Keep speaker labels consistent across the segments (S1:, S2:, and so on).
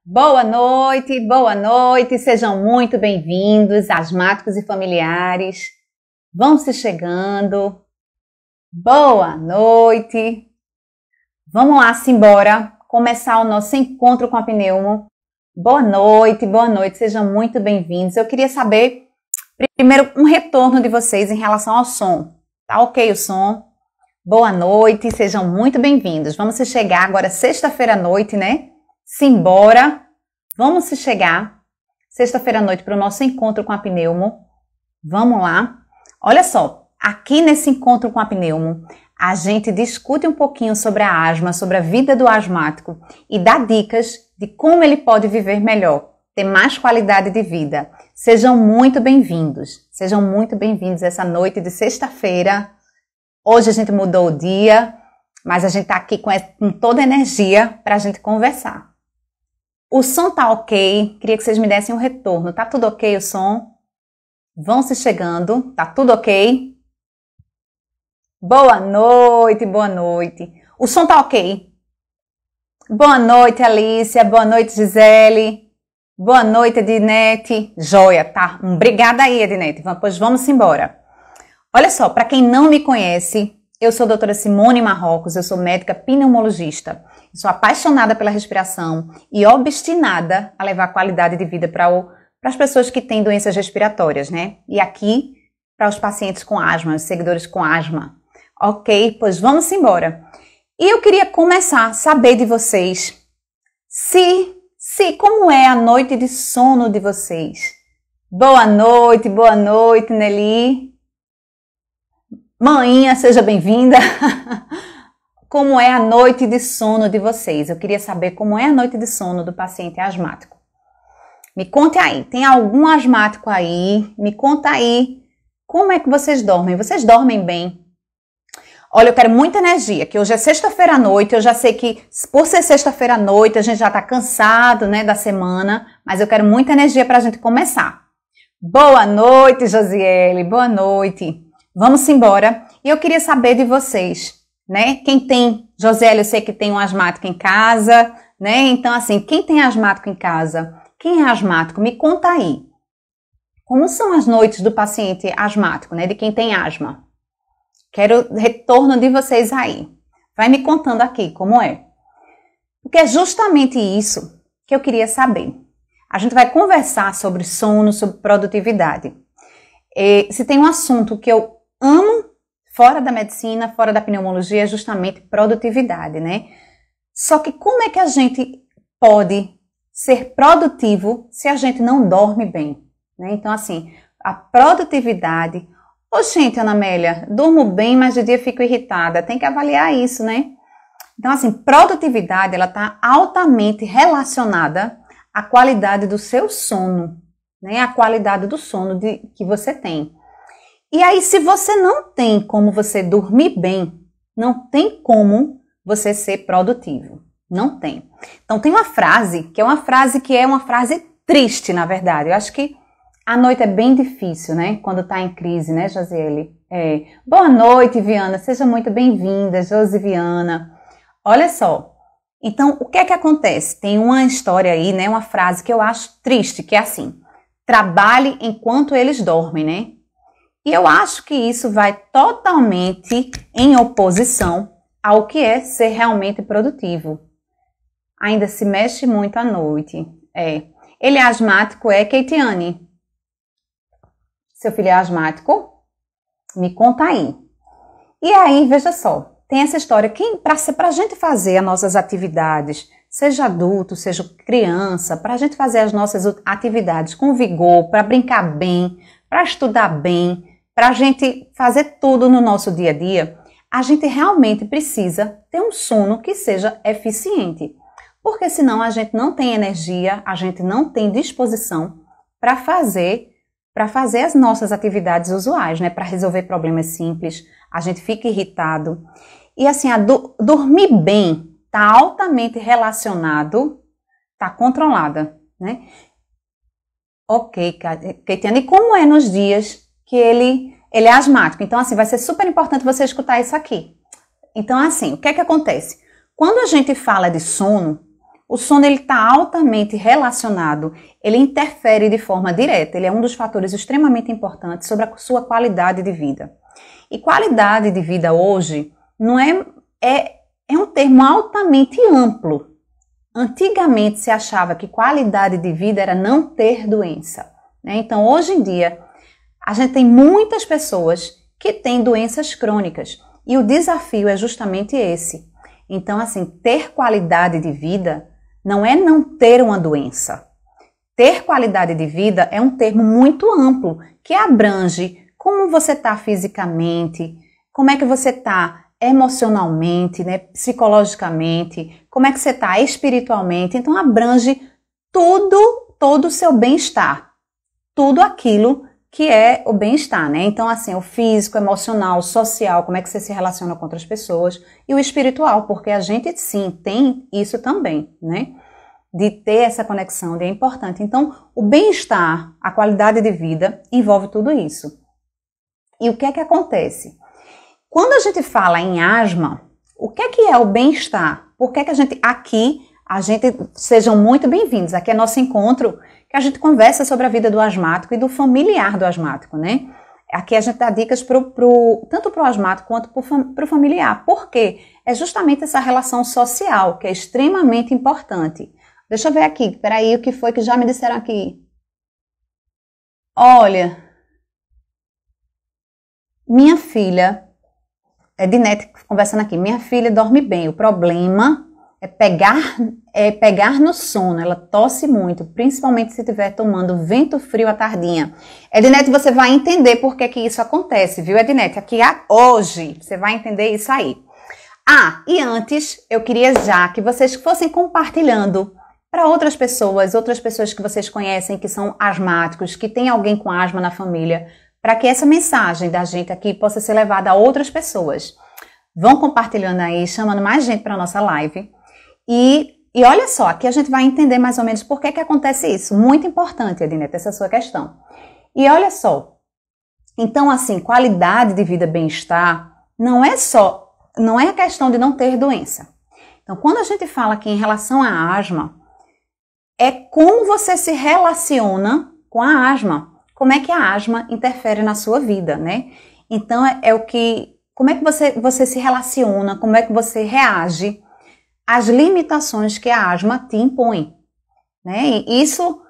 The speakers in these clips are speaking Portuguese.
S1: Boa noite, sejam muito bem-vindos, asmáticos e familiares. Vão se chegando. Boa noite. Vamos lá, simbora, começar o nosso encontro com a Pneumo. Boa noite, sejam muito bem-vindos. Eu queria saber, primeiro, um retorno de vocês em relação ao som. Tá ok o som? Boa noite, sejam muito bem-vindos. Vamos se chegar agora sexta-feira à noite, né? Simbora, vamos se chegar sexta-feira à noite para o nosso encontro com a Pneumo. Vamos lá. Olha só, aqui nesse encontro com a Pneumo, a gente discute um pouquinho sobre a asma, sobre a vida do asmático e dá dicas de como ele pode viver melhor, ter mais qualidade de vida. Sejam muito bem-vindos essa noite de sexta-feira. Hoje a gente mudou o dia, mas a gente está aqui com toda a energia para a gente conversar. O som tá ok? Queria que vocês me dessem um retorno. Tá tudo ok o som? Vão se chegando. Tá tudo ok? Boa noite. O som tá ok? Boa noite, Alicia. Boa noite, Gisele. Boa noite, Ednete. Joia, tá? Obrigada aí, Ednete. Pois vamos embora. Olha só, para quem não me conhece, eu sou a doutora Simone Marrocos, eu sou médica pneumologista. Sou apaixonada pela respiração e obstinada a levar qualidade de vida para as pessoas que têm doenças respiratórias, né? E aqui, para os pacientes com asma, os seguidores com asma. Ok, pois vamos embora. E eu queria começar a saber de vocês como é a noite de sono de vocês. Boa noite, Nelly. Maninha, seja bem-vinda. Como é a noite de sono de vocês? Eu queria saber como é a noite de sono do paciente asmático. Me conte aí, tem algum asmático aí? Me conta aí, como é que vocês dormem? Vocês dormem bem? Olha, eu quero muita energia, que hoje é sexta-feira à noite, eu já sei que por ser sexta-feira à noite a gente já tá cansado, né, da semana, mas eu quero muita energia pra gente começar. Boa noite, Josiele, boa noite. Vamos embora. E eu queria saber de vocês, né? Quem tem, Josiele, eu sei que tem um asmático em casa, né? Então, assim, quem tem asmático em casa? Quem é asmático? Me conta aí. Como são as noites do paciente asmático, né? De quem tem asma. Quero retorno de vocês aí. Vai me contando aqui como é. Porque é justamente isso que eu queria saber. A gente vai conversar sobre sono, sobre produtividade. E se tem um assunto que eu amo fora da medicina, fora da pneumologia, é justamente produtividade, né? Só que como é que a gente pode ser produtivo se a gente não dorme bem, né? Então, assim, a produtividade... Ô, gente, Ana Amélia, durmo bem, mas de dia fico irritada. Tem que avaliar isso, né? Então, assim, produtividade, ela está altamente relacionada à qualidade do seu sono, né? A qualidade do sono que você tem. E aí, se você não tem como você dormir bem, não tem como você ser produtivo. Não tem. Então, tem uma frase que é uma frase triste, na verdade. Eu acho que a noite é bem difícil, né? Quando tá em crise, né, Josiele? Boa noite, Viana. Seja muito bem-vinda, Josiviana. Olha só. Então, o que é que acontece? Tem uma história aí, né? Uma frase que eu acho triste, que é assim: trabalhe enquanto eles dormem, né? E eu acho que isso vai totalmente em oposição ao que é ser realmente produtivo. Ainda se mexe muito à noite. Ele é asmático, Keitiane? Seu filho é asmático? Me conta aí. E aí, veja só, tem essa história que para a gente fazer as nossas atividades, seja adulto, seja criança, para a gente fazer as nossas atividades com vigor, para brincar bem, para estudar bem, para a gente fazer tudo no nosso dia a dia, a gente realmente precisa ter um sono que seja eficiente. Porque senão a gente não tem energia, a gente não tem disposição para fazer as nossas atividades usuais, né? Para resolver problemas simples, a gente fica irritado. E assim, dormir bem está altamente relacionado, está controlada, né? Ok, Keitiane, e como é nos dias que ele é asmático? Então, assim, vai ser super importante você escutar isso aqui. Então, assim, o que é que acontece? Quando a gente fala de sono, O sono ele está altamente relacionado, ele interfere de forma direta, ele é um dos fatores extremamente importantes sobre a sua qualidade de vida. E qualidade de vida hoje não é um termo altamente amplo. Antigamente se achava que qualidade de vida era não ter doença, né? Então hoje em dia a gente tem muitas pessoas que têm doenças crônicas e o desafio é justamente esse. Então assim, ter qualidade de vida não é não ter uma doença. Ter qualidade de vida é um termo muito amplo que abrange como você está fisicamente, como é que você está emocionalmente, né, psicologicamente, como é que você está espiritualmente. Então abrange todo o seu bem-estar, tudo aquilo que é o bem-estar, né? Então assim, o físico, emocional, social, como é que você se relaciona com outras pessoas, e o espiritual, porque a gente sim tem isso também, né? De ter essa conexão, é importante. Então o bem-estar, a qualidade de vida envolve tudo isso. E o que é que acontece? Quando a gente fala em asma, o que é o bem-estar? Por que é que a gente sejam muito bem-vindos. Aqui é nosso encontro, que a gente conversa sobre a vida do asmático e do familiar do asmático, né? Aqui a gente dá dicas tanto para o asmático quanto para o familiar. Por quê? É justamente essa relação social, que é extremamente importante. Deixa eu ver aqui, peraí, o que foi que já me disseram aqui? Olha, minha filha, Ednete conversando aqui, minha filha dorme bem, o problema é pegar no sono, ela tosse muito, principalmente se estiver tomando vento frio à tardinha. Ednete, você vai entender por que isso acontece, viu, Ednete? Aqui hoje, você vai entender isso aí. Ah, e antes, eu queria já que vocês fossem compartilhando para outras pessoas que vocês conhecem, que são asmáticos, que tem alguém com asma na família, para que essa mensagem da gente aqui possa ser levada a outras pessoas. Vão compartilhando aí, chamando mais gente para a nossa live. E olha só, aqui a gente vai entender mais ou menos por que acontece isso. Muito importante, Ednete, essa sua questão. E olha só, então assim, qualidade de vida, bem-estar, não é a questão de não ter doença. Então, quando a gente fala aqui em relação à asma, é como você se relaciona com a asma. Como é que a asma interfere na sua vida, né? Então, como é que você se relaciona, como é que você reage às limitações que a asma te impõe, né? E isso,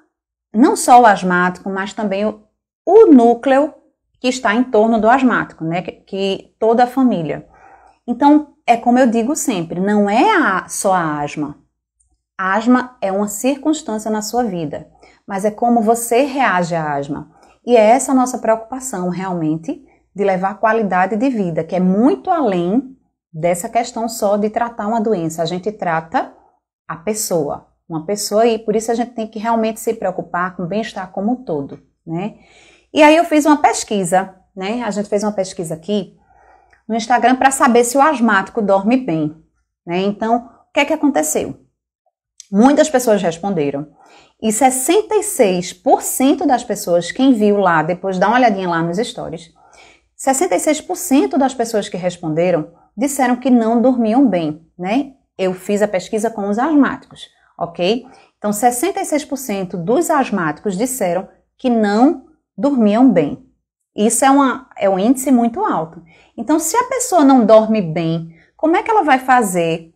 S1: não só o asmático, mas também o núcleo que está em torno do asmático, né? Que toda a família. Então, é como eu digo sempre, não é só a asma. A asma é uma circunstância na sua vida, mas é como você reage à asma. E é essa a nossa preocupação, realmente, de levar qualidade de vida, que é muito além dessa questão só de tratar uma doença. A gente trata a pessoa, uma pessoa, e por isso a gente tem que realmente se preocupar com o bem-estar como um todo, né? E aí eu fiz uma pesquisa, né? A gente fez uma pesquisa aqui no Instagram para saber se o asmático dorme bem, né? Então, o que aconteceu? Muitas pessoas responderam. E 66% das pessoas, quem viu lá, depois dá uma olhadinha lá nos stories, 66% das pessoas que responderam disseram que não dormiam bem, né? Eu fiz a pesquisa com os asmáticos, ok? Então, 66% dos asmáticos disseram que não dormiam bem. Isso é um índice muito alto. Então, se a pessoa não dorme bem, como é que ela vai fazer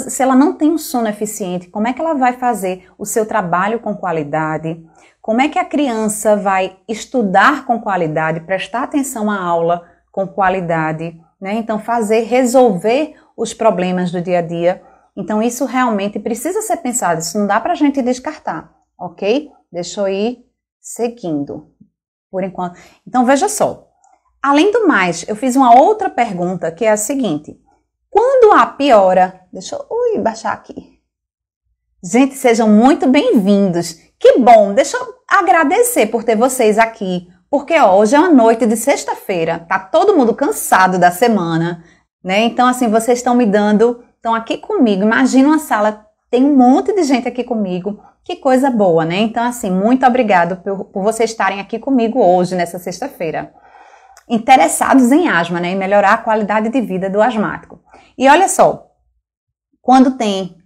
S1: se ela não tem um sono eficiente, como é que ela vai fazer o seu trabalho com qualidade? Como é que a criança vai estudar com qualidade, prestar atenção à aula com qualidade, né? Então, resolver os problemas do dia a dia. Então, isso realmente precisa ser pensado, isso não dá pra gente descartar, ok? Deixa eu ir seguindo, por enquanto. Então, veja só. Além do mais, eu fiz uma outra pergunta, que é a seguinte. Quando há piora... Deixa eu baixar aqui. Gente, sejam muito bem-vindos. Que bom, deixa eu agradecer por ter vocês aqui, porque hoje é uma noite de sexta-feira, tá todo mundo cansado da semana, né? Então, assim, vocês estão aqui comigo. Imagina uma sala, tem um monte de gente aqui comigo. Que coisa boa, né? Então, assim, muito obrigado por vocês estarem aqui comigo hoje, nessa sexta-feira. Interessados em asma, né? Em melhorar a qualidade de vida do asmático. E olha só,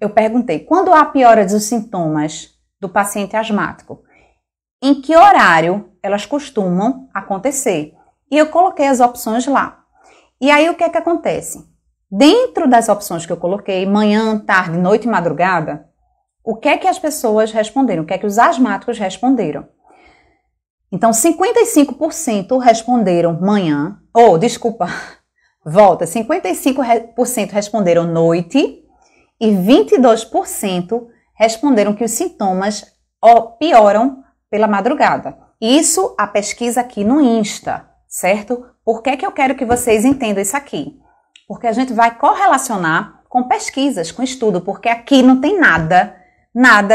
S1: eu perguntei, quando há piora dos sintomas do paciente asmático, em que horário elas costumam acontecer? E eu coloquei as opções lá. E aí o que é que acontece? Dentro das opções que eu coloquei, manhã, tarde, noite e madrugada, o que é que as pessoas responderam? O que é que os asmáticos responderam? Então, 55% responderam manhã, 55% responderam noite e 22% responderam que os sintomas pioram pela madrugada. Isso a pesquisa aqui no Insta, certo? Por que que eu quero que vocês entendam isso aqui? Porque a gente vai correlacionar com pesquisas, com estudo, porque aqui não tem nada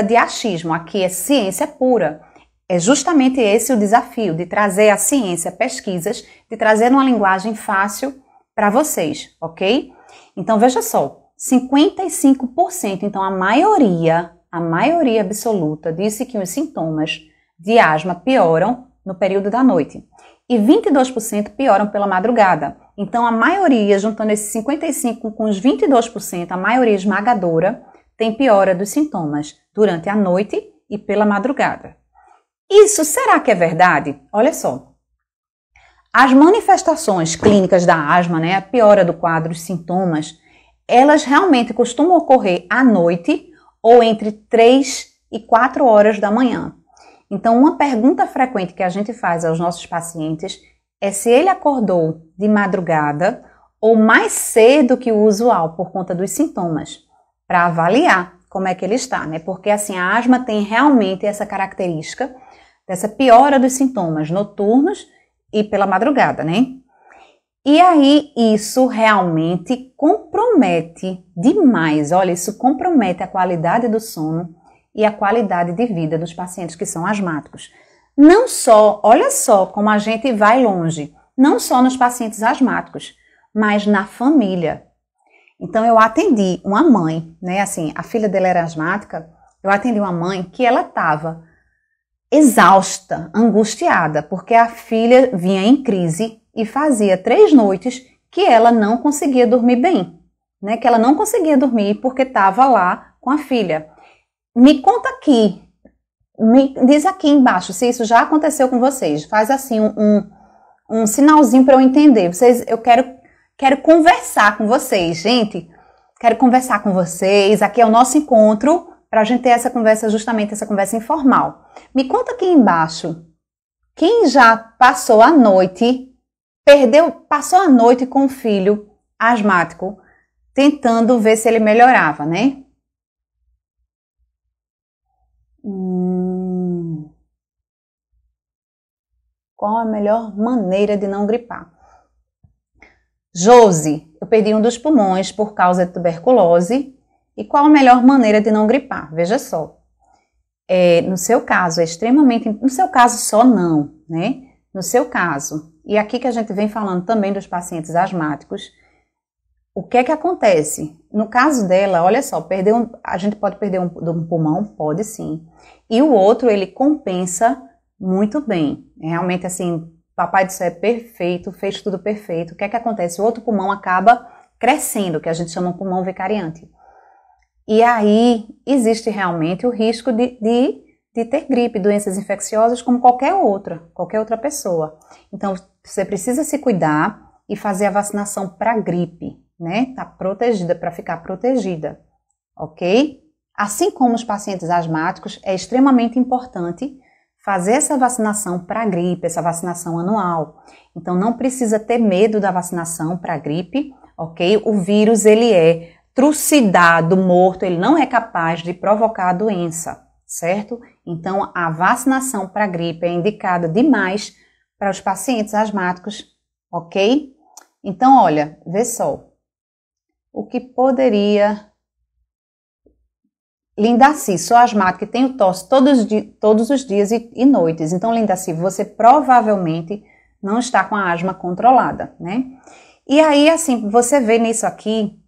S1: de achismo, aqui é ciência pura. É justamente esse o desafio, de trazer a ciência, pesquisas, de trazer uma linguagem fácil para vocês, ok? Então, veja só, 55%, então a maioria absoluta disse que os sintomas de asma pioram no período da noite. E 22% pioram pela madrugada. Então, a maioria, juntando esses 55% com os 22%, a maioria esmagadora, tem piora dos sintomas durante a noite e pela madrugada. Isso será que é verdade? Olha só. As manifestações clínicas da asma, né, a piora do quadro, os sintomas, elas realmente costumam ocorrer à noite ou entre 3 e 4 horas da manhã. Então, uma pergunta frequente que a gente faz aos nossos pacientes é se ele acordou de madrugada ou mais cedo que o usual por conta dos sintomas, para avaliar como é que ele está, né? Porque assim, a asma tem realmente essa característica dessa piora dos sintomas noturnos e pela madrugada, né? E aí, isso realmente compromete demais, olha, isso compromete a qualidade do sono e a qualidade de vida dos pacientes que são asmáticos. Não só, olha só como a gente vai longe, não só nos pacientes asmáticos, mas na família. Então, eu atendi uma mãe, né, assim, a filha dela era asmática, eu atendi uma mãe que ela estava exausta, angustiada, porque a filha vinha em crise e fazia 3 noites que ela não conseguia dormir bem, né? Que ela não conseguia dormir porque estava lá com a filha. Me conta aqui, me diz aqui embaixo se isso já aconteceu com vocês. Faz assim um sinalzinho para eu entender. Eu quero conversar com vocês, gente. Quero conversar com vocês. Aqui é o nosso encontro para a gente ter essa conversa, justamente essa conversa informal. Me conta aqui embaixo, quem já passou a noite, passou a noite com o filho asmático, tentando ver se ele melhorava, né? Qual a melhor maneira de não gripar? Josi, eu perdi um dos pulmões por causa de tuberculose. E qual a melhor maneira de não gripar? Veja só. No seu caso, é extremamente... No seu caso só não, né? No seu caso, e aqui que a gente vem falando também dos pacientes asmáticos, o que é que acontece? No caso dela, olha só, a gente pode perder um pulmão? Pode sim. E o outro, ele compensa muito bem. Realmente, assim, Papai do Céu é perfeito, fez tudo perfeito. O que é que acontece? O outro pulmão acaba crescendo, que a gente chama de pulmão vicariante. E aí, existe realmente o risco de ter gripe, doenças infecciosas como qualquer outra pessoa. Então, você precisa se cuidar e fazer a vacinação para gripe, né? Tá protegida, para ficar protegida, ok? Assim como os pacientes asmáticos, é extremamente importante fazer essa vacinação para gripe, essa vacinação anual. Então, não precisa ter medo da vacinação para gripe, ok? O vírus, ele é trucidado, morto, ele não é capaz de provocar a doença, certo? Então, a vacinação para gripe é indicada demais para os pacientes asmáticos, ok? Então, olha, vê só. O que poderia... Lindaci, sou asmática e tenho tosse todos os dias e noites. Então, Lindaci, você provavelmente não está com a asma controlada, né? E aí, assim, você vê nisso aqui,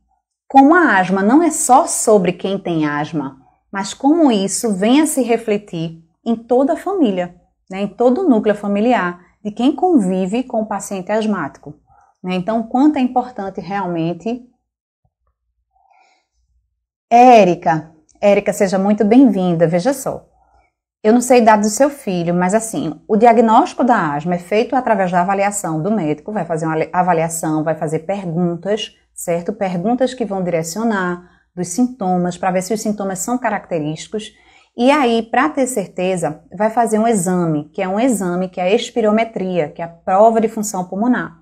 S1: como a asma não é só sobre quem tem asma, mas como isso vem a se refletir em toda a família, né? Em todo o núcleo familiar de quem convive com o paciente asmático, né? Então, quanto é importante realmente Érica, seja muito bem-vinda. Veja só, eu não sei a idade do seu filho, mas assim, o diagnóstico da asma é feito através da avaliação do médico, vai fazer uma avaliação, vai fazer perguntas, certo? Perguntas que vão direcionar dos sintomas, para ver se os sintomas são característicos. E aí, para ter certeza, vai fazer um exame, que é a espirometria, que é a prova de função pulmonar.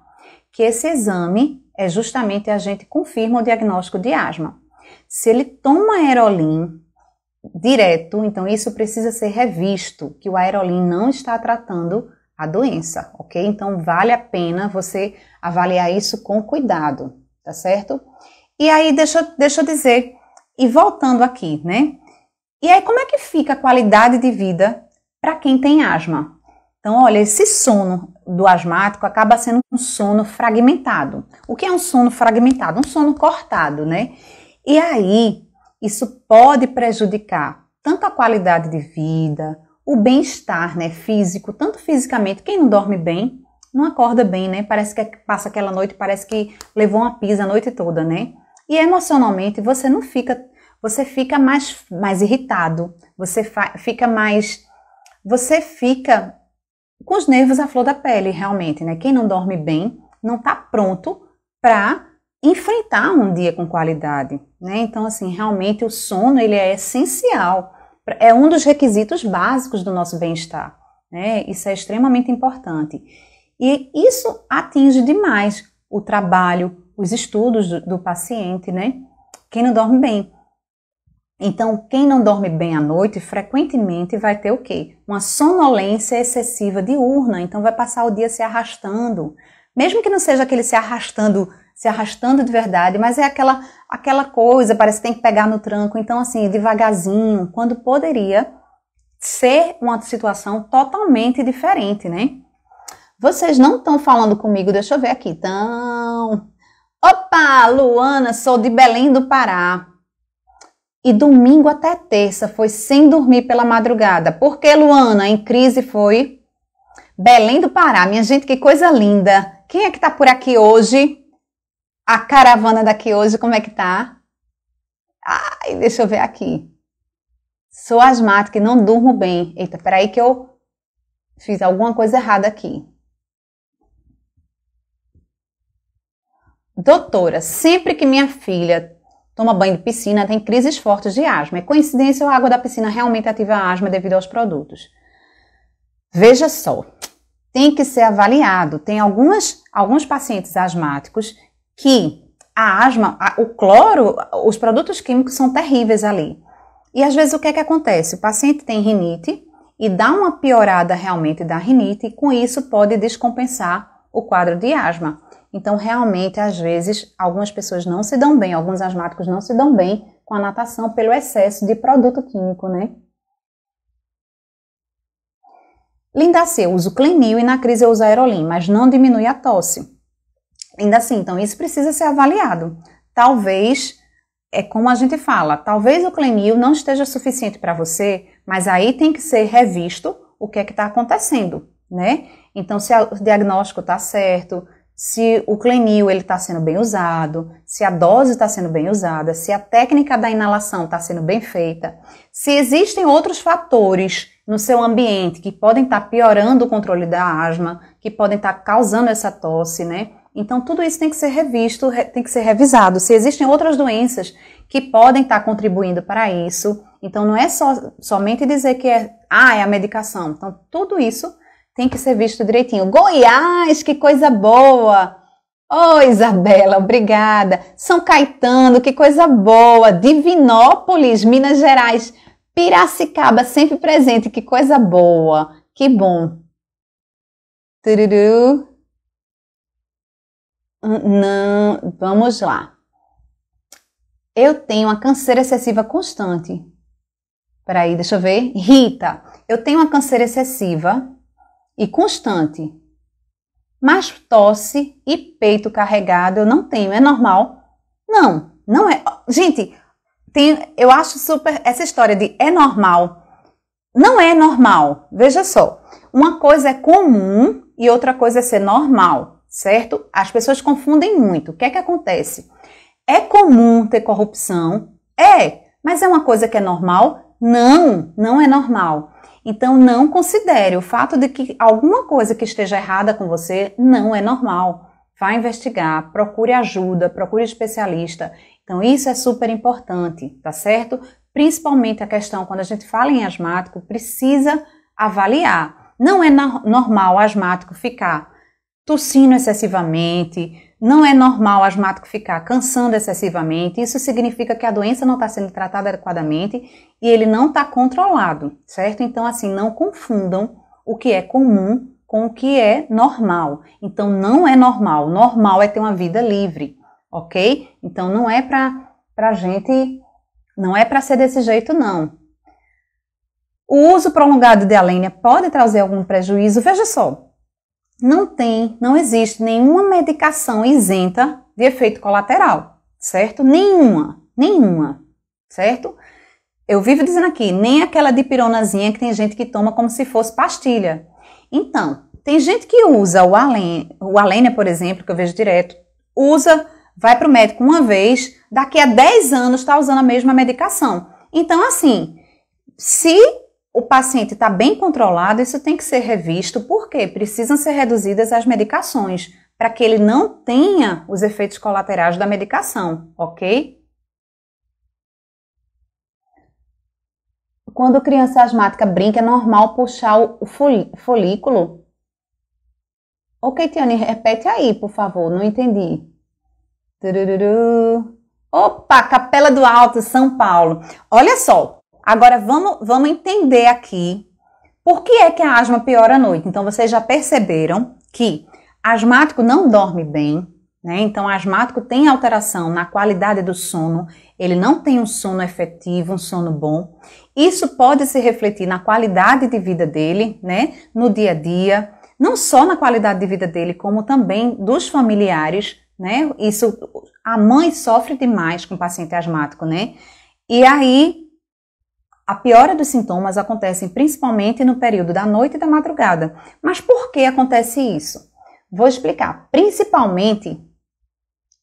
S1: Que esse exame é justamente a gente confirma o diagnóstico de asma. Se ele toma aerolim direto, então isso precisa ser revisto, que o aerolim não está tratando a doença, ok? Então vale a pena você avaliar isso com cuidado, tá certo? E aí, deixa eu dizer, e voltando aqui, né? E aí, como é que fica a qualidade de vida para quem tem asma? Então, olha, esse sono do asmático acaba sendo um sono fragmentado. O que é um sono fragmentado? Um sono cortado, né? E aí, isso pode prejudicar tanto a qualidade de vida, o bem-estar, né, físico, tanto fisicamente, quem não dorme bem, não acorda bem, né? Parece que passa aquela noite, parece que levou uma pisa a noite toda, né? E emocionalmente você fica mais irritado, você fica com os nervos à flor da pele, realmente, né? Quem não dorme bem não está pronto para enfrentar um dia com qualidade, né? Então, assim, realmente o sono, ele é essencial, é um dos requisitos básicos do nosso bem-estar, né? Isso é extremamente importante. E isso atinge demais o trabalho, os estudos do paciente, né? Quem não dorme bem. Então, quem não dorme bem à noite, frequentemente vai ter o quê? Uma sonolência excessiva diurna, então vai passar o dia se arrastando. Mesmo que não seja aquele se arrastando de verdade, mas é aquela coisa, parece que tem que pegar no tranco, então assim, devagarzinho, quando poderia ser uma situação totalmente diferente, né? Vocês não estão falando comigo, deixa eu ver aqui, então... Opa, Luana, sou de Belém do Pará. E domingo até terça foi sem dormir pela madrugada. Por que, Luana? Em crise foi Belém do Pará. Minha gente, que coisa linda. Quem é que tá por aqui hoje? A caravana daqui hoje, como é que tá? Ai, deixa eu ver aqui. Sou asmática e não durmo bem. Eita, peraí que eu fiz alguma coisa errada aqui. Doutora, sempre que minha filha toma banho de piscina, tem crises fortes de asma. É coincidência ou a água da piscina realmente ativa a asma devido aos produtos? Veja só, tem que ser avaliado. Tem alguns pacientes asmáticos que a asma, o cloro, os produtos químicos são terríveis ali. E às vezes o que é que acontece? O paciente tem rinite e dá uma piorada realmente da rinite e com isso pode descompensar o quadro de asma. Então, realmente, às vezes, algumas pessoas não se dão bem, alguns asmáticos não se dão bem com a natação pelo excesso de produto químico, né? Linda C, eu uso Clenil e na crise eu uso Aerolim, mas não diminui a tosse. Ainda assim, então isso precisa ser avaliado. Talvez, é como a gente fala, talvez o Clenil não esteja suficiente para você, mas aí tem que ser revisto o que é que está acontecendo, né? Então, se o diagnóstico está certo, se o Clenil está sendo bem usado, se a dose está sendo bem usada, se a técnica da inalação está sendo bem feita, se existem outros fatores no seu ambiente que podem estar piorando o controle da asma, que podem estar causando essa tosse, né? Então, tudo isso tem que ser revisto, tem que ser revisado. Se existem outras doenças que podem estar contribuindo para isso, então não é somente dizer que é a medicação. Então, tudo isso tem que ser visto direitinho. Goiás, que coisa boa! Oi, Isabela, obrigada. São Caetano, que coisa boa. Divinópolis, Minas Gerais. Piracicaba, sempre presente, que coisa boa. Que bom. Tururu. Não, vamos lá. Eu tenho uma canseira excessiva constante. Peraí, deixa eu ver. Rita, eu tenho uma canseira excessiva e constante, mas tosse e peito carregado eu não tenho, é normal? Não, não é. Gente, eu acho super essa história de é normal. Não é normal, veja só. Uma coisa é comum e outra coisa é ser normal, certo? As pessoas confundem muito. O que é que acontece? É comum ter corrupção, Mas é uma coisa que é normal? Não, não é normal. Então, não considere o fato de que alguma coisa que esteja errada com você não é normal. Vá investigar, procure ajuda, procure especialista. Então, isso é super importante, tá certo? Principalmente a questão, quando a gente fala em asmático, precisa avaliar. Não é normal o asmático ficar tossindo excessivamente, não é normal o asmático ficar cansando excessivamente. Isso significa que a doença não está sendo tratada adequadamente e ele não está controlado, certo? Então, assim, não confundam o que é comum com o que é normal. Então, não é normal. Normal é ter uma vida livre, ok? Então, não é pra gente, não é para ser desse jeito, não. O uso prolongado de Alenia pode trazer algum prejuízo? Veja só, não existe nenhuma medicação isenta de efeito colateral, certo? Nenhuma, certo? Eu vivo dizendo aqui, nem aquela dipironazinha que tem gente que toma como se fosse pastilha. Então, tem gente que usa o Alenia, por exemplo, que eu vejo direto, vai para o médico uma vez, daqui a 10 anos está usando a mesma medicação. Então, assim, se o paciente está bem controlado, isso tem que ser revisto, porque precisam ser reduzidas as medicações, para que ele não tenha os efeitos colaterais da medicação, ok? Quando criança asmática brinca, é normal puxar o folículo? Ok, Tiane, repete aí, por favor, não entendi. Turururu. Opa, Capela do Alto, São Paulo. Olha só, agora vamos entender aqui por que é que a asma piora à noite. Então, vocês já perceberam que asmático não dorme bem, né? Então, asmático tem alteração na qualidade do sono, ele não tem um sono efetivo, um sono bom. Isso pode se refletir na qualidade de vida dele, né? No dia a dia, não só na qualidade de vida dele, como também dos familiares, né? Isso, a mãe sofre demais com o paciente asmático, né? E aí, a piora dos sintomas acontece principalmente no período da noite e da madrugada. Mas por que acontece isso? Vou explicar. Principalmente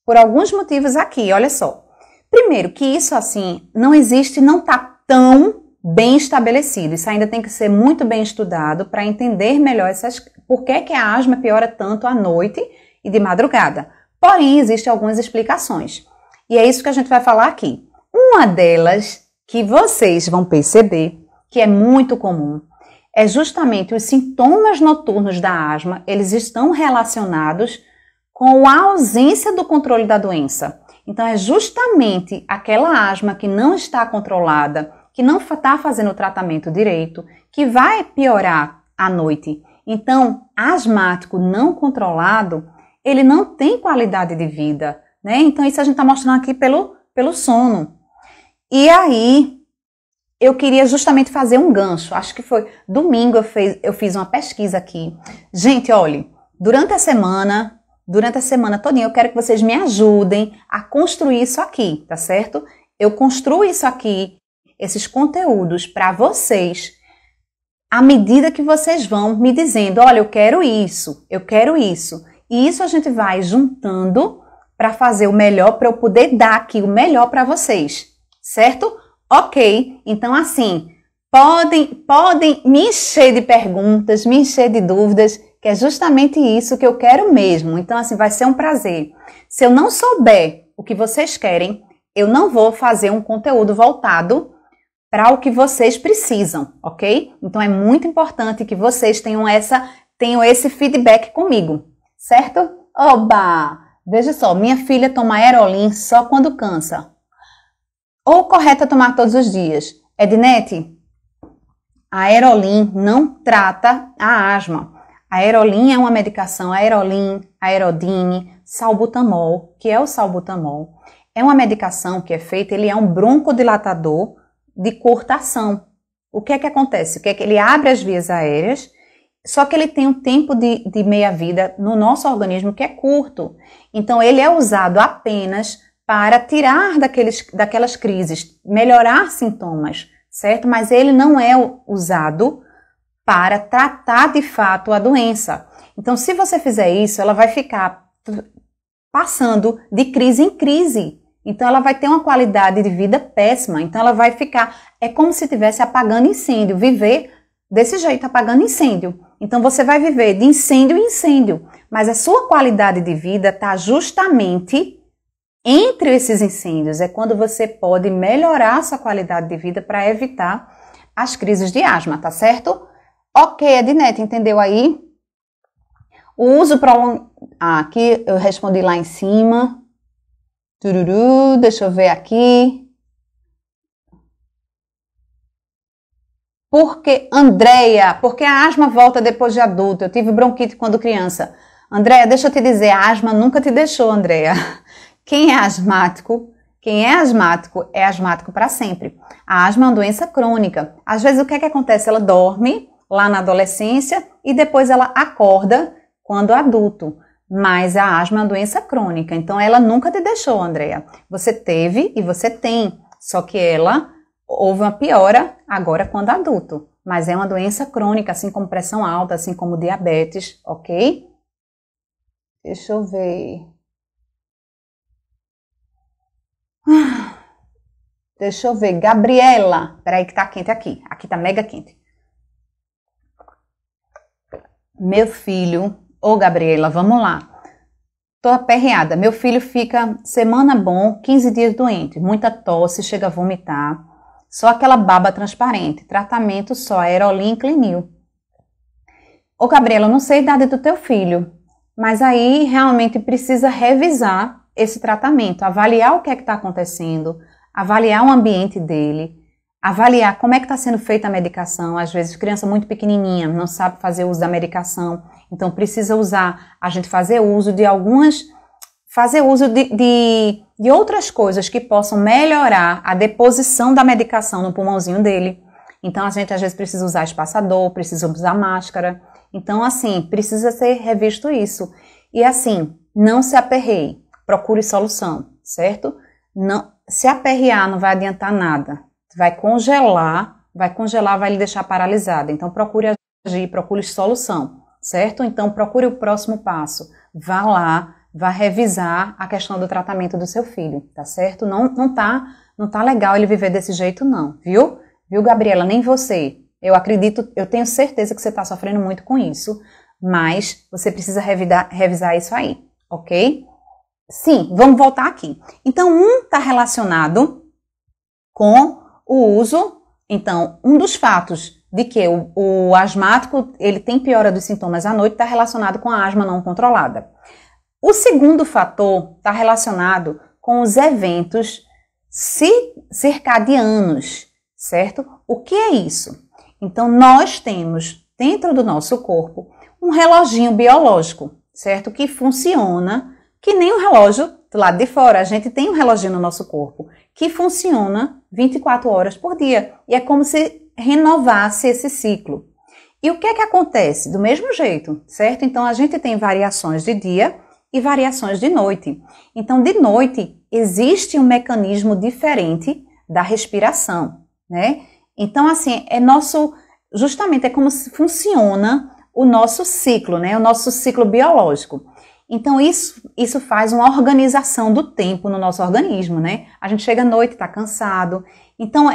S1: por alguns motivos aqui, olha só. Primeiro, que isso assim não existe, não está tão bem estabelecido. Isso ainda tem que ser muito bem estudado para entender melhor por que a asma piora tanto à noite e de madrugada. Porém, existem algumas explicações. E é isso que a gente vai falar aqui. Uma delas, que vocês vão perceber, que é muito comum, é justamente os sintomas noturnos da asma, eles estão relacionados com a ausência do controle da doença. Então, é justamente aquela asma que não está controlada, que não está fazendo o tratamento direito, que vai piorar à noite. Então, asmático não controlado, ele não tem qualidade de vida, né? Então, isso a gente está mostrando aqui pelo sono. E aí, eu queria justamente fazer um gancho. Acho que foi domingo eu fiz uma pesquisa aqui. Gente, olha, durante a semana todinha, eu quero que vocês me ajudem a construir isso aqui, tá certo? Eu construo isso aqui, esses conteúdos para vocês, à medida que vocês vão me dizendo, olha, eu quero isso. E isso a gente vai juntando para fazer o melhor, para eu poder dar aqui o melhor para vocês, certo? Ok, então assim, podem me encher de perguntas, me encher de dúvidas, que é justamente isso que eu quero mesmo. Então assim, vai ser um prazer. Se eu não souber o que vocês querem, eu não vou fazer um conteúdo voltado para o que vocês precisam, ok? Então é muito importante que vocês tenham esse feedback comigo, certo? Oba! Veja só, minha filha toma Aerolin só quando cansa. Ou correto é tomar todos os dias? Ednete, a Aerolin não trata a asma. A Aerolin é uma medicação, Aerolin, Aerodine, salbutamol, que é o salbutamol. É uma medicação que é feita, ele é um broncodilatador de curta ação. O que é que acontece? Ele abre as vias aéreas, só que ele tem um tempo de meia-vida no nosso organismo que é curto. Então, ele é usado apenas para tirar daquelas crises, melhorar sintomas, certo? Mas ele não é usado para tratar de fato a doença. Então, se você fizer isso, ela vai ficar passando de crise em crise. Então ela vai ter uma qualidade de vida péssima. Então ela vai ficar, é como se estivesse apagando incêndio, viver desse jeito, apagando incêndio. Então você vai viver de incêndio em incêndio, mas a sua qualidade de vida está justamente entre esses incêndios. É quando você pode melhorar a sua qualidade de vida para evitar as crises de asma, tá certo? Ok, Ednete, entendeu aí? O uso prolongado... aqui eu respondi lá em cima. Tururu, deixa eu ver aqui. Andréia, porque a asma volta depois de adulto. Eu tive bronquite quando criança. Andréia, deixa eu te dizer, a asma nunca te deixou, Andréia. Quem é asmático é asmático para sempre. A asma é uma doença crônica. Às vezes o que é que acontece? Ela dorme lá na adolescência e depois ela acorda quando adulto. Mas a asma é uma doença crônica, então ela nunca te deixou, Andréia. Você teve e você tem, só que houve uma piora agora quando adulto. Mas é uma doença crônica, assim como pressão alta, assim como diabetes, ok? Deixa eu ver. Deixa eu ver. Gabriela. Peraí que tá quente aqui. Aqui tá mega quente. Meu filho... Ô, Gabriela, vamos lá. Tô aperreada. Meu filho fica semana bom, 15 dias doente. Muita tosse, chega a vomitar. Só aquela baba transparente. Tratamento só Aerolim e Clinil. Ô, Gabriela, eu não sei a idade do teu filho, mas aí realmente precisa revisar esse tratamento, avaliar o que é que está acontecendo, avaliar o ambiente dele, avaliar como é que está sendo feita a medicação. Às vezes, criança muito pequenininha não sabe fazer uso da medicação, então precisa fazer uso de outras coisas que possam melhorar a deposição da medicação no pulmãozinho dele. Então, a gente às vezes precisa usar espaçador, precisa usar máscara. Então, assim, precisa ser revisto isso. E assim, não se aperreie, procure solução, certo? Não, se aperrear não vai adiantar nada. Vai congelar, vai lhe deixar paralisada. Então, procure agir, procure solução, certo? Então, procure o próximo passo. Vá lá, vá revisar a questão do tratamento do seu filho, tá certo? Não tá legal ele viver desse jeito não, viu? Viu, Gabriela? Nem você. Eu tenho certeza que você está sofrendo muito com isso, mas você precisa revisar isso aí, ok? Sim, vamos voltar aqui. Então, está relacionado com o uso. Então, um dos fatos de que o asmático ele tem piora dos sintomas à noite está relacionado com a asma não controlada. O segundo fator está relacionado com os eventos circadianos, certo? O que é isso? Então, nós temos dentro do nosso corpo um reloginho biológico, certo? Que funciona, que nem um relógio do lado de fora. A gente tem um reloginho no nosso corpo que funciona 24 horas por dia. E é como se renovasse esse ciclo. E o que é que acontece? Do mesmo jeito, certo? Então, a gente tem variações de dia e variações de noite. Então, de noite, existe um mecanismo diferente da respiração, né? Então, assim, justamente é como se funciona o nosso ciclo, né? O nosso ciclo biológico. Então, isso faz uma organização do tempo no nosso organismo, né? A gente chega à noite, está cansado. Então,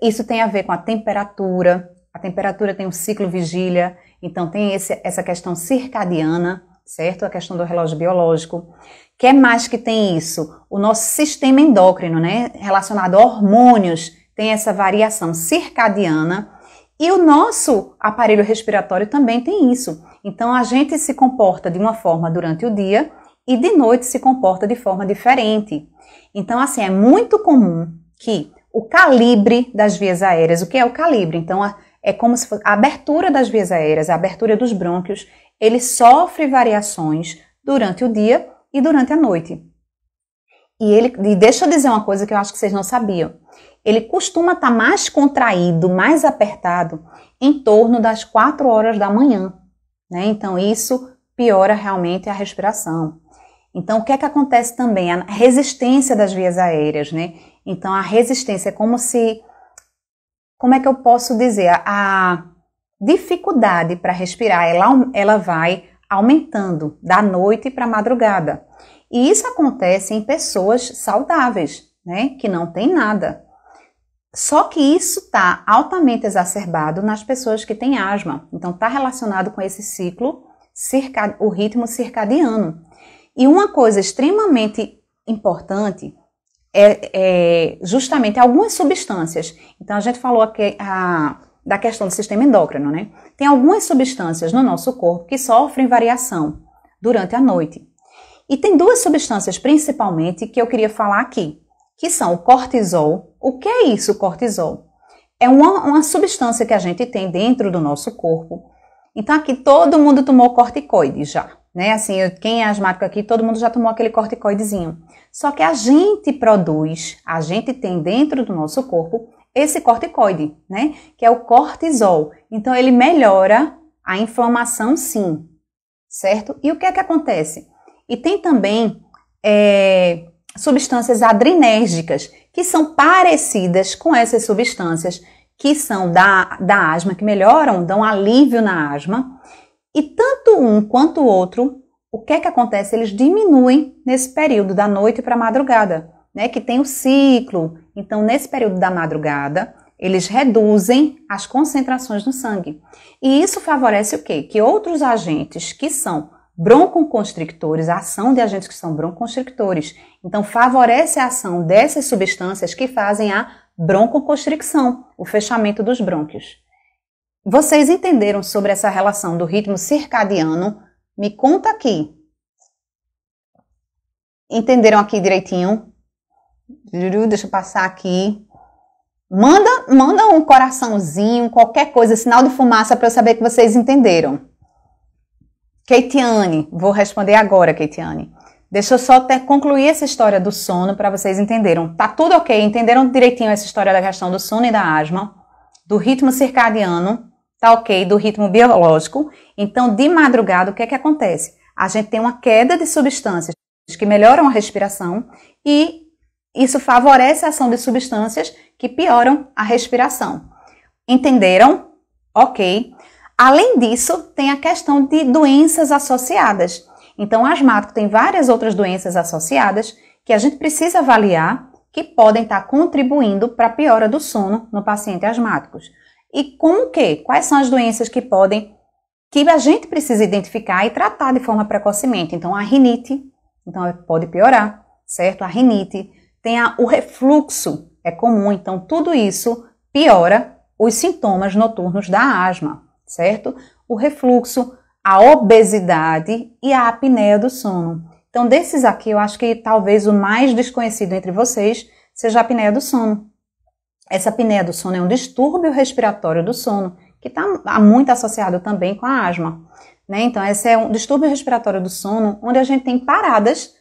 S1: isso tem a ver com a temperatura. A temperatura tem um ciclo vigília, então tem essa questão circadiana, certo? A questão do relógio biológico. Que mais que tem isso? O nosso sistema endócrino, né? Relacionado a hormônios, tem essa variação circadiana. E o nosso aparelho respiratório também tem isso. Então, a gente se comporta de uma forma durante o dia e de noite se comporta de forma diferente. Então, assim, é muito comum que o calibre das vias aéreas, o que é o calibre? Então, é como se fosse a abertura das vias aéreas, a abertura dos brônquios, ele sofre variações durante o dia e durante a noite. E deixa eu dizer uma coisa que eu acho que vocês não sabiam. Ele costuma estar mais contraído, mais apertado, em torno das 4 horas da manhã, né? Então, isso piora realmente a respiração. Então, o que é que acontece também? A resistência das vias aéreas, né? Então, a resistência é como é que eu posso dizer? A dificuldade para respirar, ela vai aumentando da noite para a madrugada. E isso acontece em pessoas saudáveis, né, que não tem nada. Só que isso está altamente exacerbado nas pessoas que têm asma. Então está relacionado com esse ciclo, o ritmo circadiano. E uma coisa extremamente importante é justamente algumas substâncias. Então a gente falou aqui da questão do sistema endócrino, né? Tem algumas substâncias no nosso corpo que sofrem variação durante a noite. E tem duas substâncias principalmente que eu queria falar aqui, que são o cortisol. O que é isso, o cortisol? É uma substância que a gente tem dentro do nosso corpo. Então aqui todo mundo tomou corticoide já, né? Assim, quem é asmático aqui, todo mundo já tomou aquele corticoidezinho. Só que a gente tem dentro do nosso corpo esse corticoide, né? Que é o cortisol. Então ele melhora a inflamação, sim, certo? E o que é que acontece? E tem também substâncias adrenérgicas, que são parecidas com essas substâncias que são da asma, que melhoram, dão alívio na asma. E tanto um quanto o outro, o que é que acontece? Eles diminuem nesse período da noite para a madrugada, né? Que tem o ciclo. Então, nesse período da madrugada, eles reduzem as concentrações no sangue. E isso favorece o quê? Que outros agentes que são broncoconstrictores, a ação de agentes que são broncoconstrictores. Então, favorece a ação dessas substâncias que fazem a broncoconstricção, o fechamento dos brônquios. Vocês entenderam sobre essa relação do ritmo circadiano? Me conta aqui. Entenderam aqui direitinho? Deixa eu passar aqui. Manda um coraçãozinho, qualquer coisa, sinal de fumaça para eu saber que vocês entenderam. Keitiane, vou responder agora, Keitiane. Deixa eu só concluir essa história do sono para vocês entenderam. Tá tudo ok? Entenderam direitinho essa história da questão do sono e da asma? Do ritmo circadiano, tá ok? Do ritmo biológico. Então, de madrugada, o que é que acontece? A gente tem uma queda de substâncias que melhoram a respiração e isso favorece a ação de substâncias que pioram a respiração. Entenderam? Ok. Além disso, tem a questão de doenças associadas. Então, o asmático tem várias outras doenças associadas que a gente precisa avaliar que podem estar contribuindo para a piora do sono no paciente asmático. E como que? Quais são as doenças que a gente precisa identificar e tratar de forma precocemente? Então, a rinite, então pode piorar, certo? A rinite, tem o refluxo, é comum, então tudo isso piora os sintomas noturnos da asma, certo? O refluxo, a obesidade e a apneia do sono. Então, desses aqui, eu acho que talvez o mais desconhecido entre vocês seja a apneia do sono. Essa apneia do sono é um distúrbio respiratório do sono, que está muito associado também com a asma, né? Então, esse é um distúrbio respiratório do sono, onde a gente tem paradas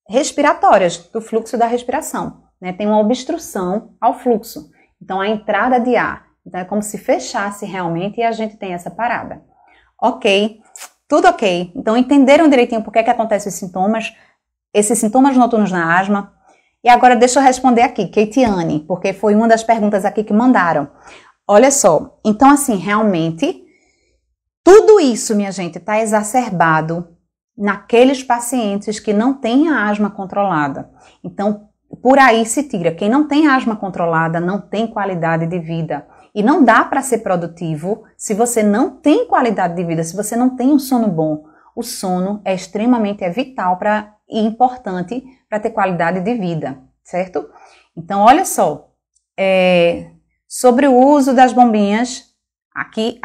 S1: respiratórias do fluxo da respiração, né? Tem uma obstrução ao fluxo. Então, a entrada de ar. Então, é como se fechasse realmente e a gente tem essa parada. Ok, tudo ok. Então, entenderam direitinho por que acontecem esses sintomas noturnos na asma? E agora deixa eu responder aqui, Keitiane, porque foi uma das perguntas aqui que mandaram. Olha só, então assim, realmente, tudo isso, minha gente, está exacerbado naqueles pacientes que não têm a asma controlada. Então, por aí se tira. Quem não tem asma controlada não tem qualidade de vida. E não dá para ser produtivo se você não tem qualidade de vida, se você não tem um sono bom. O sono é extremamente vital e importante para ter qualidade de vida, certo? Então, olha só, sobre o uso das bombinhas, aqui,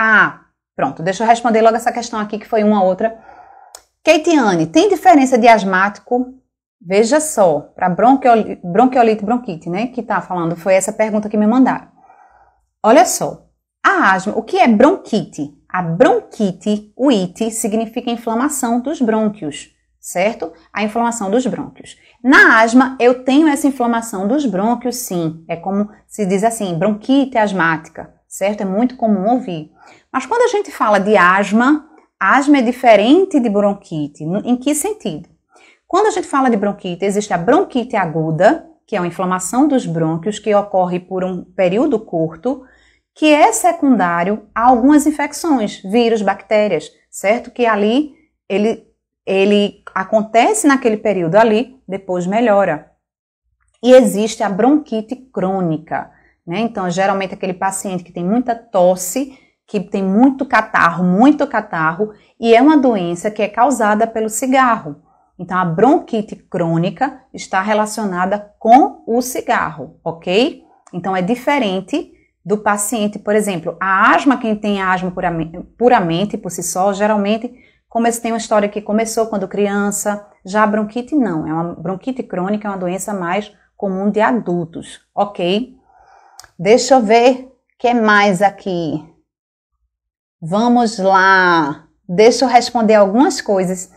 S1: pronto, deixa eu responder logo essa questão aqui, que foi uma outra. Keitiane, tem diferença de asmático? Veja só, para bronquiolite, bronquite, né, que tá falando, foi essa pergunta que me mandaram. Olha só, a asma, o que é bronquite? A bronquite, o ite, significa inflamação dos brônquios, certo? A inflamação dos brônquios. Na asma, eu tenho essa inflamação dos brônquios, sim. É como se diz assim, bronquite asmática, certo? É muito comum ouvir. Mas quando a gente fala de asma é diferente de bronquite. Em que sentido? Quando a gente fala de bronquite, existe a bronquite aguda, que é uma inflamação dos brônquios que ocorre por um período curto, que é secundário a algumas infecções, vírus, bactérias, certo? Que ali ele ele acontece naquele período ali, depois melhora. E existe a bronquite crônica, né? Então, geralmente aquele paciente que tem muita tosse, que tem muito catarro, e é uma doença que é causada pelo cigarro. Então, a bronquite crônica está relacionada com o cigarro, ok? Então, é diferente do paciente, por exemplo, a asma, quem tem asma puramente por si só, geralmente, como esse tem uma história que começou quando criança, já a bronquite não, é uma bronquite crônica, é uma doença mais comum de adultos, ok? Deixa eu ver o que mais aqui. Vamos lá, deixa eu responder algumas coisas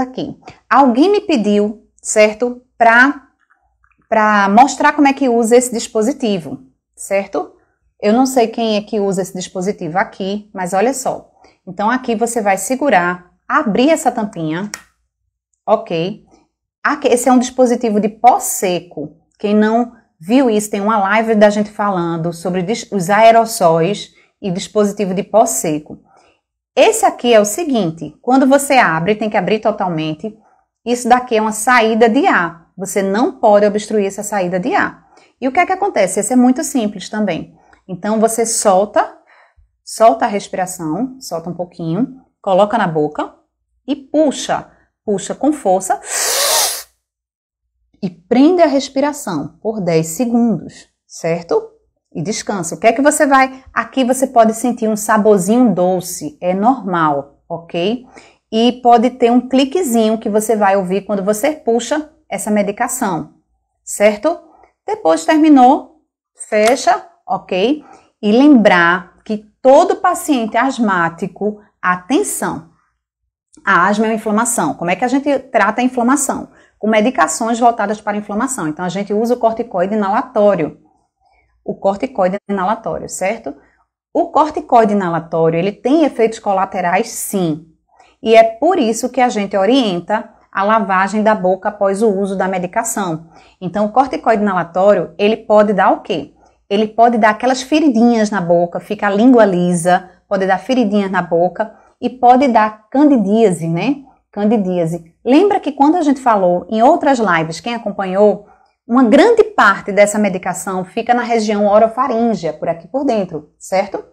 S1: aqui. Alguém me pediu, certo, para mostrar como é que usa esse dispositivo, certo? Eu não sei quem é que usa esse dispositivo aqui, mas olha só. Então aqui você vai segurar, abrir essa tampinha, ok? Aqui, esse é um dispositivo de pó seco. Quem não viu isso, tem uma live da gente falando sobre os aerossóis e dispositivo de pó seco. Esse aqui é o seguinte, quando você abre, tem que abrir totalmente, isso daqui é uma saída de ar. Você não pode obstruir essa saída de ar. E o que é que acontece? Esse é muito simples também. Então você solta a respiração, solta um pouquinho, coloca na boca e puxa com força e prende a respiração por 10 segundos, certo? E descansa. O que é que você vai... Aqui você pode sentir um saborzinho doce, é normal, ok? E pode ter um cliquezinho que você vai ouvir quando você puxa essa medicação, certo? Depois terminou, fecha, ok? E lembrar que todo paciente asmático, atenção, a asma é uma inflamação. Como é que a gente trata a inflamação? Com medicações voltadas para a inflamação. Então a gente usa o corticoide inalatório. Certo? O corticoide inalatório, ele tem efeitos colaterais, sim. E é por isso que a gente orienta a lavagem da boca após o uso da medicação. Então, o corticoide inalatório, ele pode dar o quê? Ele pode dar aquelas feridinhas na boca, fica a língua lisa, pode dar feridinhas na boca e pode dar candidíase, né? Candidíase. Lembra que quando a gente falou em outras lives, quem acompanhou, uma grande parte dessa medicação fica na região orofaríngea, por aqui por dentro, certo?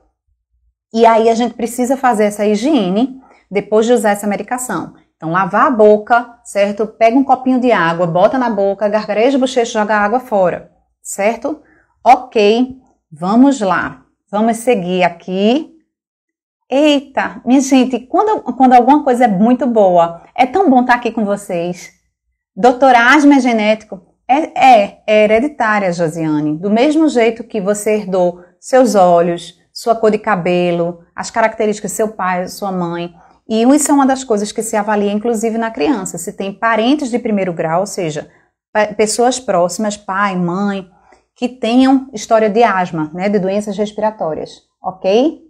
S1: E aí a gente precisa fazer essa higiene depois de usar essa medicação. Então, lavar a boca, certo? Pega um copinho de água, bota na boca, gargareja o bochecho, joga a água fora, certo? Ok, vamos lá. Vamos seguir aqui. Eita, minha gente, quando alguma coisa é muito boa, é tão bom estar aqui com vocês. Doutor, asma é genético? É hereditária, Josiane. Do mesmo jeito que você herdou seus olhos, sua cor de cabelo, as características do seu pai, sua mãe. E isso é uma das coisas que se avalia, inclusive, na criança. Se tem parentes de primeiro grau, ou seja, pessoas próximas, pai, mãe, que tenham história de asma, né, de doenças respiratórias, ok?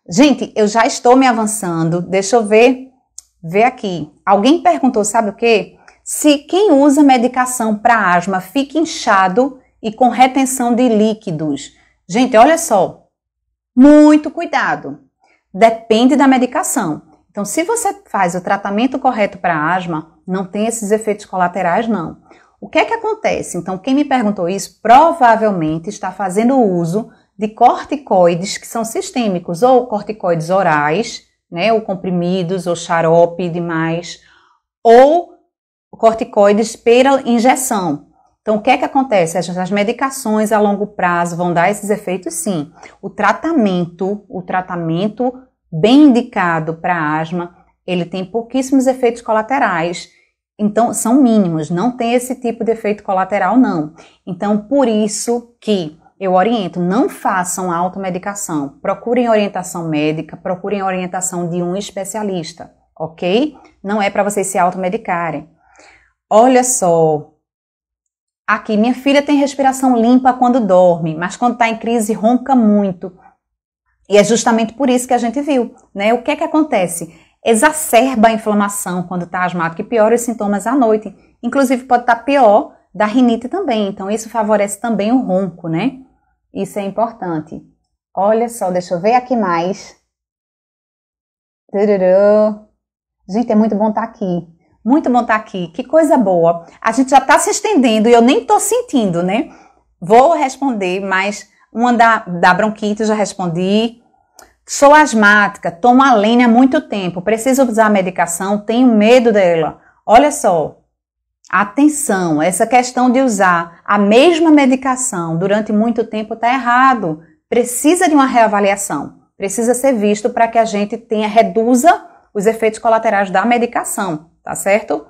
S1: Gente, eu já estou me avançando. Deixa eu ver aqui. Alguém perguntou, sabe o quê? Se quem usa medicação para asma fica inchado e com retenção de líquidos. Gente, olha só. Muito cuidado. Depende da medicação. Então, se você faz o tratamento correto para asma, não tem esses efeitos colaterais, não. O que é que acontece? Então, quem me perguntou isso provavelmente está fazendo uso de corticoides que são sistêmicos, ou corticoides orais, né, ou comprimidos, ou xarope demais, ou corticoides pela injeção. Então, o que é que acontece? As medicações a longo prazo vão dar esses efeitos, sim. O tratamento bem indicado para asma, ele tem pouquíssimos efeitos colaterais. Então, são mínimos, não tem esse tipo de efeito colateral, não. Então, por isso que eu oriento, não façam automedicação. Procurem orientação médica, procurem orientação de um especialista, ok? Não é para vocês se automedicarem. Olha só, aqui, minha filha tem respiração limpa quando dorme, mas quando está em crise ronca muito. E é justamente por isso que a gente viu, né? O que é que acontece? Exacerba a inflamação quando está asmático e piora os sintomas à noite. Inclusive pode estar pior da rinite também, então isso favorece também o ronco, né? Isso é importante. Olha só, deixa eu ver aqui mais. Tururu. Gente, é muito bom estar aqui. Muito bom estar aqui. Que coisa boa. A gente já está se estendendo e eu nem estou sentindo, né? Vou responder, mas uma da bronquite eu já respondi. Sou asmática, tomo a Alene há muito tempo. Preciso usar a medicação, tenho medo dela. Olha só. Atenção, essa questão de usar a mesma medicação durante muito tempo está errado. Precisa de uma reavaliação. Precisa ser visto para que a gente reduza os efeitos colaterais da medicação, tá certo?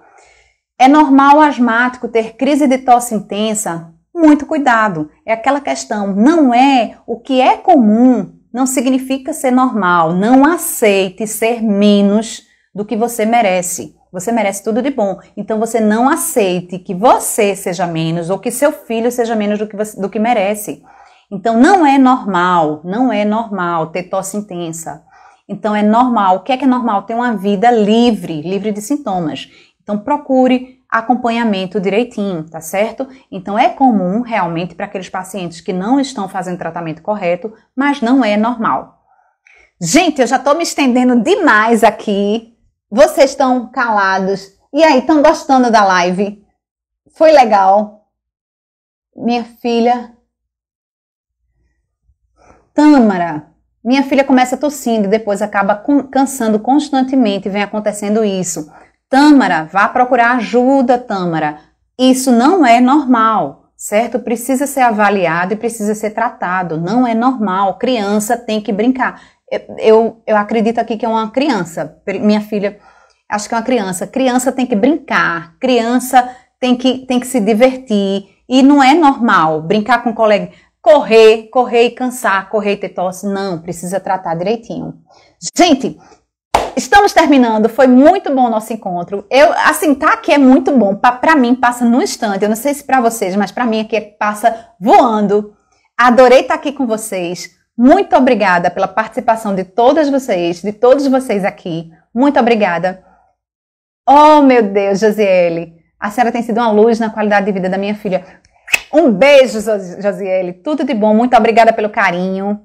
S1: É normal o asmático ter crise de tosse intensa? Muito cuidado. É aquela questão, não é o que é comum, não significa ser normal. Não aceite ser menos do que você merece. Você merece tudo de bom. Então você não aceite que você seja menos ou que seu filho seja menos do que merece. Então não é normal ter tosse intensa. Então é normal. O que é normal? Ter uma vida livre de sintomas. Então procure acompanhamento direitinho, tá certo? Então é comum realmente para aqueles pacientes que não estão fazendo tratamento correto, mas não é normal. Gente, eu já estou me estendendo demais aqui. Vocês estão calados. E aí, estão gostando da live? Foi legal? Minha filha... Tâmara, minha filha começa tossindo e depois acaba cansando constantemente, vem acontecendo isso. Tâmara, vá procurar ajuda, Tâmara. Isso não é normal, certo? Precisa ser avaliado e precisa ser tratado. Não é normal. Criança tem que brincar. Eu acredito aqui que é uma criança. Minha filha, acho que é uma criança. Criança tem que brincar. Criança tem que se divertir. E não é normal brincar com o colega. Correr e cansar, correr e ter tosse. Não, precisa tratar direitinho. Gente, estamos terminando. Foi muito bom o nosso encontro. Tá aqui é muito bom. Pra mim, passa num instante. Eu não sei se pra vocês, mas pra mim aqui passa voando. Adorei estar aqui com vocês. Muito obrigada pela participação de todos vocês aqui. Muito obrigada. Oh, meu Deus, Josiele. A senhora tem sido uma luz na qualidade de vida da minha filha. Um beijo, Josiele. Tudo de bom. Muito obrigada pelo carinho.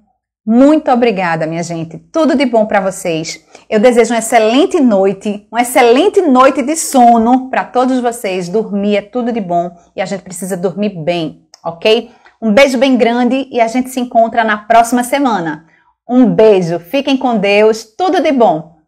S1: Muito obrigada, minha gente. Tudo de bom para vocês. Eu desejo uma excelente noite de sono para todos vocês. Dormir é tudo de bom e a gente precisa dormir bem, ok? Um beijo bem grande e a gente se encontra na próxima semana. Um beijo. Fiquem com Deus. Tudo de bom.